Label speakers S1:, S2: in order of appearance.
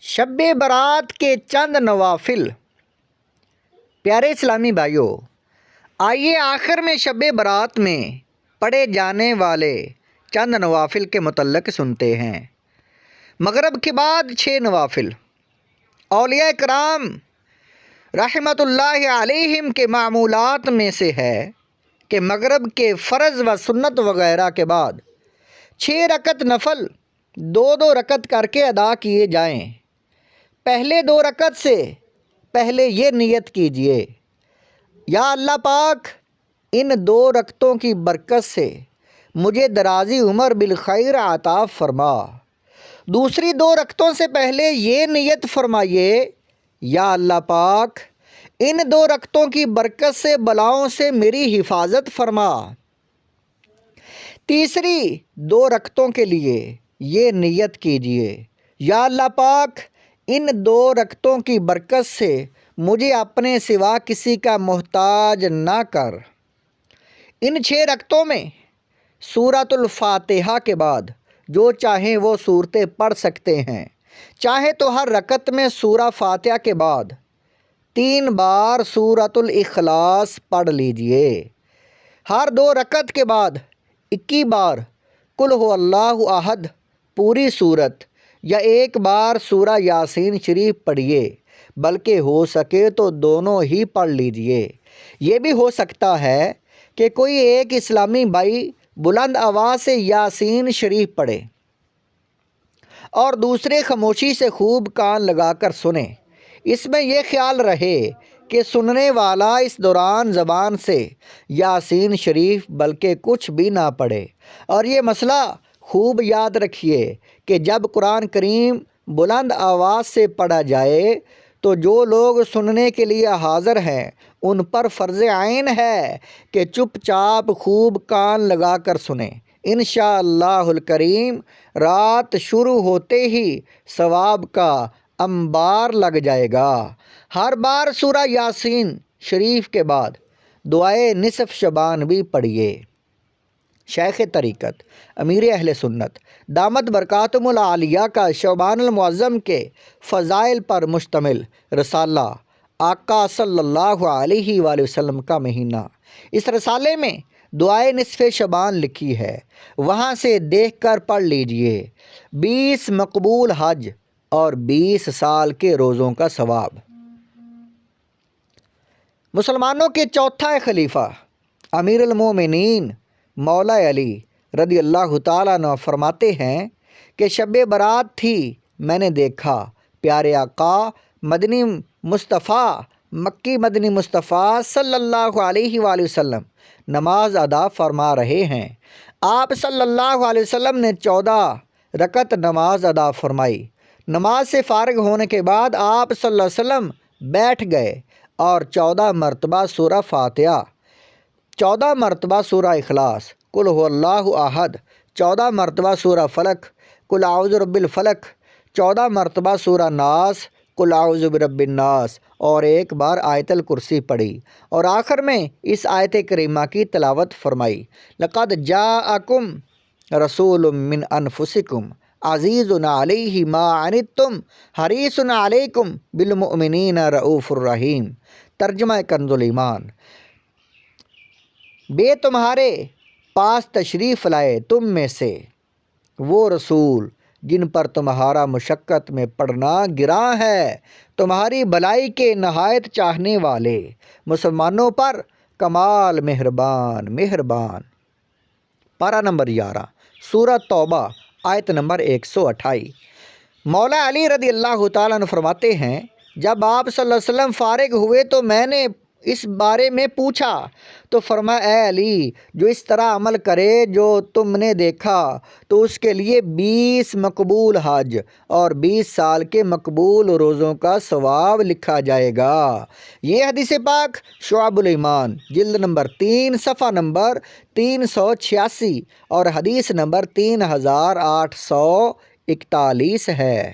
S1: شب برات کے چند نوافل۔ پیارے اسلامی بھائیوں، آئیے آخر میں شب برات میں پڑھے جانے والے چند نوافل کے متعلق سنتے ہیں۔ مغرب کے بعد 6 نوافل۔ اولیاء کرام رحمۃ اللہ علیہم کے معمولات میں سے ہے کہ مغرب کے فرض و سنت وغیرہ کے بعد 6 رکعت نفل 2 رکعت کر کے ادا کیے جائیں۔ پہلے 2 رکعت سے پہلے یہ نیت کیجیے، یا اللہ پاک ان 2 رکعتوں کی برکت سے مجھے درازی عمر بالخیر عطا فرما۔ دوسری 2 رکعتوں سے پہلے یہ نیت فرمائیے، یا اللہ پاک ان 2 رکعتوں کی برکت سے بلاؤں سے میری حفاظت فرما۔ تیسری 2 رکعتوں کے لیے یہ نیت کیجیے، یا اللہ پاک ان 2 رکعتوں کی برکت سے مجھے اپنے سوا کسی کا محتاج نہ کر۔ ان 6 رکعتوں میں سورۃ الفاتحہ کے بعد جو چاہیں وہ صورتیں پڑھ سکتے ہیں، چاہے تو ہر رکعت میں سورہ فاتحہ کے بعد 3 بار سورۃ الاخلاص پڑھ لیجئے۔ ہر 2 رکعت کے بعد 21 بار قل هو اللہ احد پوری صورت یا 1 بار سورہ یاسین شریف پڑھیے، بلکہ ہو سکے تو دونوں ہی پڑھ لیجئے۔ یہ بھی ہو سکتا ہے کہ کوئی ایک اسلامی بھائی بلند آواز سے یاسین شریف پڑھے اور دوسرے خاموشی سے خوب کان لگا کر سنیں۔ اس میں یہ خیال رہے کہ سننے والا اس دوران زبان سے یاسین شریف بلکہ کچھ بھی نہ پڑھے۔ اور یہ مسئلہ خوب یاد رکھیے کہ جب قرآن کریم بلند آواز سے پڑھا جائے تو جو لوگ سننے کے لیے حاضر ہیں ان پر فرض عین ہے کہ چپ چاپ خوب کان لگا کر سنیں۔ انشاءاللہ الکریم رات شروع ہوتے ہی ثواب کا انبار لگ جائے گا۔ ہر بار سورہ یاسین شریف کے بعد دعائے نصف شعبان بھی پڑھیے۔ شیخ طریقت امیر اہل سنت دامت برکاتہم العالیہ کا شعبان المعظم کے فضائل پر مشتمل رسالہ آقا صلی اللہ علیہ وآلہ وسلم کا مہینہ، اس رسالے میں دعائے نصف شعبان لکھی ہے، وہاں سے دیکھ کر پڑھ لیجئے۔ 20 مقبول حج اور 20 سال کے روزوں کا ثواب۔ مسلمانوں کے چوتھا خلیفہ امیر المومنین مولا علی رضی اللہ تعالیٰ عنہ فرماتے ہیں کہ شب برات تھی، میں نے دیکھا پیارے آقا مدنی مصطفیٰ مکی مدنی مصطفیٰ صلی اللہ علیہ وآلہ وسلم نماز ادا فرما رہے ہیں۔ آپ صلی اللہ علیہ وسلم نے 14 رکعت نماز ادا فرمائی۔ نماز سے فارغ ہونے کے بعد آپ صلی اللہ علیہ وسلم بیٹھ گئے اور 14 مرتبہ سورہ فاتحہ، 14 مرتبہ سورہ اخلاص قل هو اللہ احد، 14 مرتبہ سورہ فلق قل اعوذ برب الفلق، 14 مرتبہ سورہ ناس قل اعوذ برب الناس اور 1 بار آیت الکرسی پڑھی، اور آخر میں اس آیت کریمہ کی تلاوت فرمائی، لقد جاءکم رسول من انفسکم عزیز علیہ ما عنتم حریص علیکم بالمؤمنین رؤوف الرحیم۔ ترجمہ کنز الایمان۔ بے تمہارے پاس تشریف لائے تم میں سے وہ رسول جن پر تمہارا مشقت میں پڑنا گراں ہے، تمہاری بھلائی کے نہایت چاہنے والے، مسلمانوں پر کمال مہربان۔ پارہ نمبر 11 سورہ توبہ آیت نمبر 128۔ مولا علی رضی اللہ تعالیٰ عنہ فرماتے ہیں جب آپ صلی اللہ علیہ وسلم فارغ ہوئے تو میں نے اس بارے میں پوچھا تو فرمایا اے علی جو اس طرح عمل کرے جو تم نے دیکھا تو اس کے لیے 20 مقبول حج اور 20 سال کے مقبول روزوں کا ثواب لکھا جائے گا۔ یہ حدیث پاک شعب الایمان جلد نمبر 3 صفحہ نمبر 386 اور حدیث نمبر 3841 ہے۔